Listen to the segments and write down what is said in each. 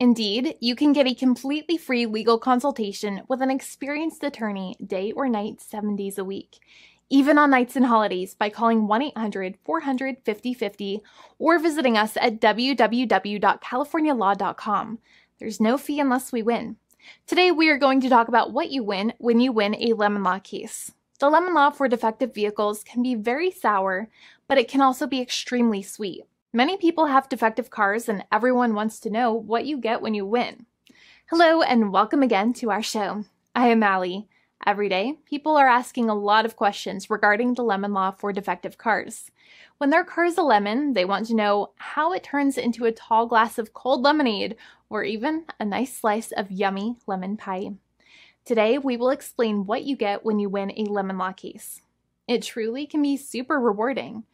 Indeed, you can get a completely free legal consultation with an experienced attorney day or night, 7 days a week, even on nights and holidays by calling 1-800-400-5050 or visiting us at www.californialaw.com. There's no fee unless we win. Today, we are going to talk about what you win when you win a lemon law case. The lemon law for defective vehicles can be very sour, but it can also be extremely sweet. Many people have defective cars, and everyone wants to know what you get when you win. Hello, and welcome again to our show. I am Allie. Every day, people are asking a lot of questions regarding the lemon law for defective cars. When their car is a lemon, they want to know how it turns into a tall glass of cold lemonade, or even a nice slice of yummy lemon pie. Today, we will explain what you get when you win a lemon law case. It truly can be super rewarding.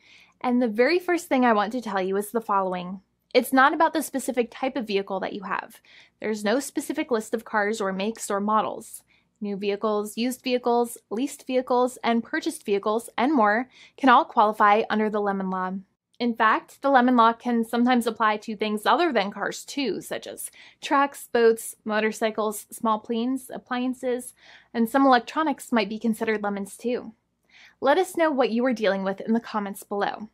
And the very first thing I want to tell you is the following. It's not about the specific type of vehicle that you have. There's no specific list of cars or makes or models. New vehicles, used vehicles, leased vehicles, and purchased vehicles, and more can all qualify under the lemon law. In fact, the lemon law can sometimes apply to things other than cars too, such as trucks, boats, motorcycles, small planes, appliances, and some electronics might be considered lemons too. Let us know what you are dealing with in the comments below.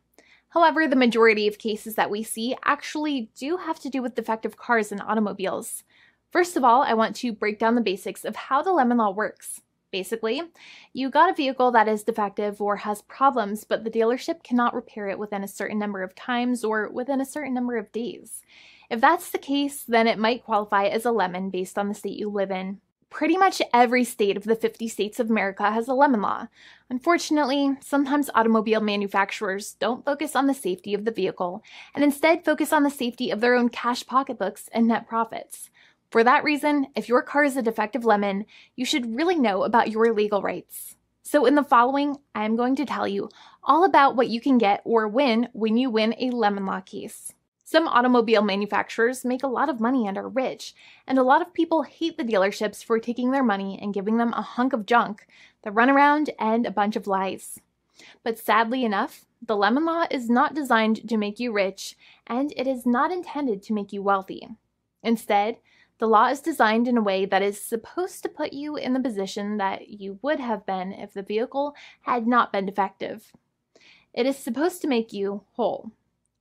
However, the majority of cases that we see actually do have to do with defective cars and automobiles. First of all, I want to break down the basics of how the lemon law works. Basically, you got a vehicle that is defective or has problems, but the dealership cannot repair it within a certain number of times or within a certain number of days. If that's the case, then it might qualify as a lemon based on the state you live in. Pretty much every state of the 50 states of America has a lemon law. Unfortunately, sometimes automobile manufacturers don't focus on the safety of the vehicle and instead focus on the safety of their own cash pocketbooks and net profits. For that reason, if your car is a defective lemon, you should really know about your legal rights. So in the following, I am going to tell you all about what you can get or win when you win a lemon law case. Some automobile manufacturers make a lot of money and are rich, and a lot of people hate the dealerships for taking their money and giving them a hunk of junk, the runaround, and a bunch of lies. But sadly enough, the lemon law is not designed to make you rich, and it is not intended to make you wealthy. Instead, the law is designed in a way that is supposed to put you in the position that you would have been if the vehicle had not been defective. It is supposed to make you whole.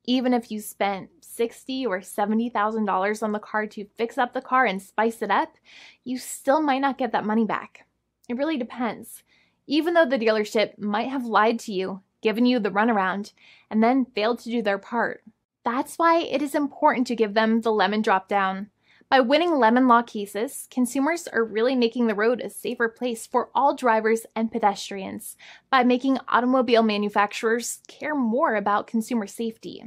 Even if you spent $60,000 or $70,000 on the car to fix up the car and spice it up, you still might not get that money back. It really depends. Even though the dealership might have lied to you, given you the runaround, and then failed to do their part. That's why it is important to give them the lemon drop down. By winning lemon law cases, consumers are really making the road a safer place for all drivers and pedestrians by making automobile manufacturers care more about consumer safety.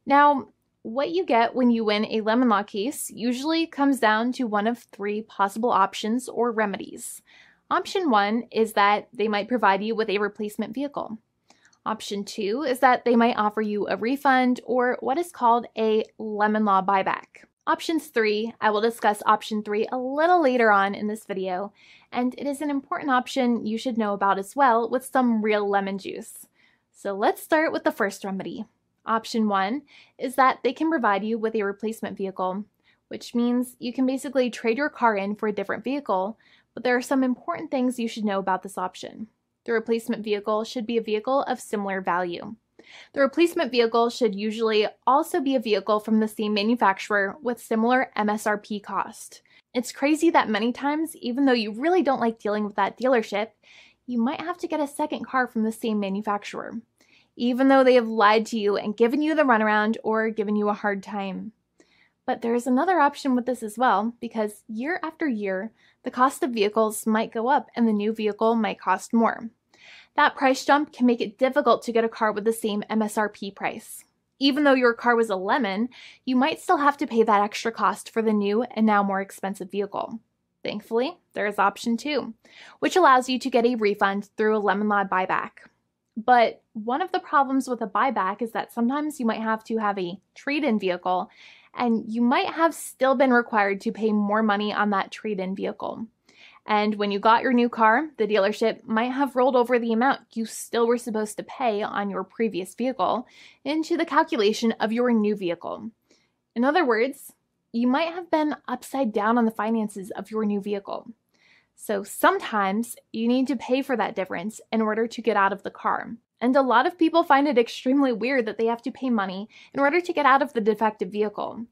Now, what you get when you win a lemon law case usually comes down to one of three possible options or remedies. Option 1 is that they might provide you with a replacement vehicle. Option 2 is that they might offer you a refund or what is called a lemon law buyback. Options 3, I will discuss option 3 a little later on in this video, and it is an important option you should know about as well with some real lemon juice. So let's start with the first remedy. Option 1 is that they can provide you with a replacement vehicle, which means you can basically trade your car in for a different vehicle, but there are some important things you should know about this option. The replacement vehicle should be a vehicle of similar value. The replacement vehicle should usually also be a vehicle from the same manufacturer with similar MSRP cost. It's crazy that many times, even though you really don't like dealing with that dealership, you might have to get a second car from the same manufacturer, even though they have lied to you and given you the runaround or given you a hard time. But there is another option with this as well, because year after year, the cost of vehicles might go up and the new vehicle might cost more. That price jump can make it difficult to get a car with the same MSRP price. Even though your car was a lemon, you might still have to pay that extra cost for the new and now more expensive vehicle. Thankfully, there is option 2, which allows you to get a refund through a lemon law buyback. But one of the problems with a buyback is that sometimes you might have to have a trade-in vehicle, and you might have still been required to pay more money on that trade-in vehicle. And when you got your new car, the dealership might have rolled over the amount you still were supposed to pay on your previous vehicle into the calculation of your new vehicle. In other words, you might have been upside down on the finances of your new vehicle. So sometimes you need to pay for that difference in order to get out of the car. And a lot of people find it extremely weird that they have to pay money in order to get out of the defective vehicle.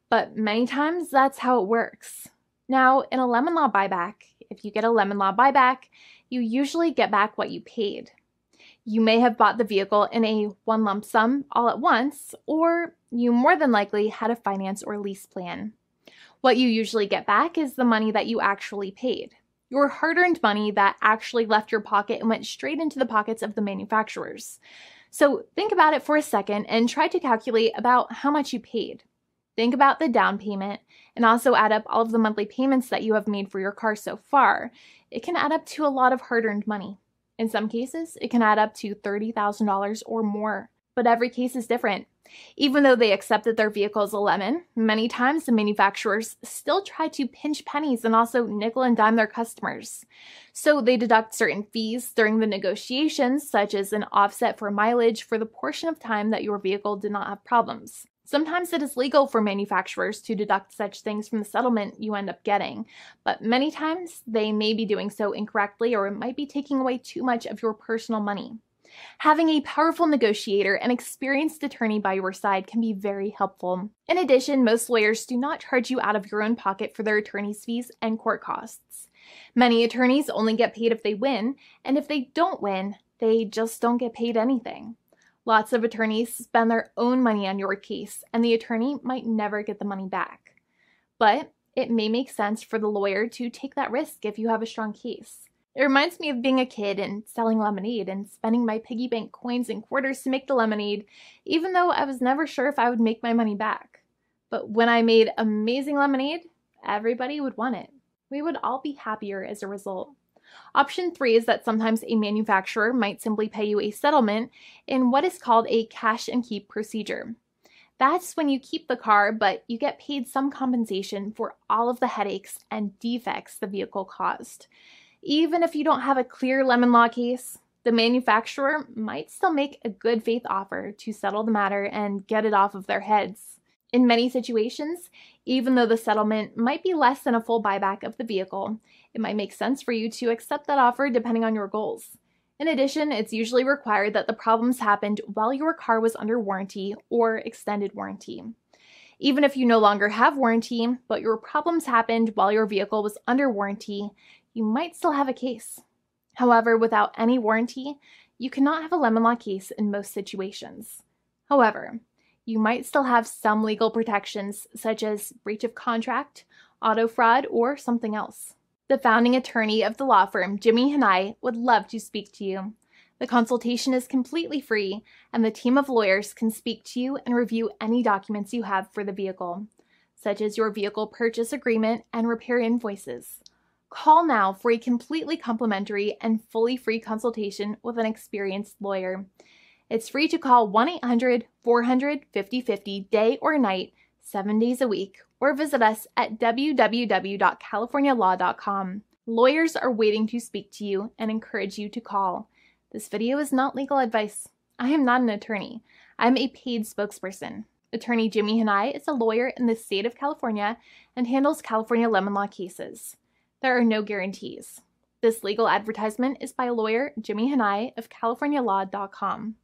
But many times that's how it works. Now, in a lemon law buyback, if you get a lemon law buyback, you usually get back what you paid. You may have bought the vehicle in a one lump sum all at once, or you more than likely had a finance or lease plan. What you usually get back is the money that you actually paid. Your hard-earned money that actually left your pocket and went straight into the pockets of the manufacturers. So think about it for a second and try to calculate about how much you paid. Think about the down payment and also add up all of the monthly payments that you have made for your car so far. It can add up to a lot of hard-earned money. In some cases, it can add up to $30,000 or more, but every case is different. Even though they accept that their vehicle is a lemon, many times the manufacturers still try to pinch pennies and also nickel and dime their customers. So they deduct certain fees during the negotiations, such as an offset for mileage for the portion of time that your vehicle did not have problems. Sometimes it is legal for manufacturers to deduct such things from the settlement you end up getting, but many times they may be doing so incorrectly or it might be taking away too much of your personal money. Having a powerful negotiator and experienced attorney by your side can be very helpful. In addition, most lawyers do not charge you out of your own pocket for their attorney's fees and court costs. Many attorneys only get paid if they win, and if they don't win, they just don't get paid anything. Lots of attorneys spend their own money on your case, and the attorney might never get the money back. But it may make sense for the lawyer to take that risk if you have a strong case. It reminds me of being a kid and selling lemonade and spending my piggy bank coins and quarters to make the lemonade, even though I was never sure if I would make my money back. But when I made amazing lemonade, everybody would want it. We would all be happier as a result. Option 3 is that sometimes a manufacturer might simply pay you a settlement in what is called a cash and keep procedure. That's when you keep the car, but you get paid some compensation for all of the headaches and defects the vehicle caused. Even if you don't have a clear lemon law case, the manufacturer might still make a good faith offer to settle the matter and get it off of their heads. In many situations, even though the settlement might be less than a full buyback of the vehicle, it might make sense for you to accept that offer depending on your goals. In addition, it's usually required that the problems happened while your car was under warranty or extended warranty. Even if you no longer have warranty, but your problems happened while your vehicle was under warranty, you might still have a case. However, without any warranty, you cannot have a lemon law case in most situations. However, you might still have some legal protections such as breach of contract, auto fraud, or something else. The founding attorney of the law firm, Jimmy and I, would love to speak to you. The consultation is completely free, and the team of lawyers can speak to you and review any documents you have for the vehicle, such as your vehicle purchase agreement and repair invoices. Call now for a completely complimentary and fully free consultation with an experienced lawyer. It's free to call 1-800-400-5050 day or night, 7 days a week, or visit us at www.californialaw.com. Lawyers are waiting to speak to you and encourage you to call. This video is not legal advice. I am not an attorney. I'm a paid spokesperson. Attorney Jimmy Hanai is a lawyer in the state of California and handles California lemon law cases. There are no guarantees. This legal advertisement is by lawyer Jimmy Hanai of CaliforniaLaw.com.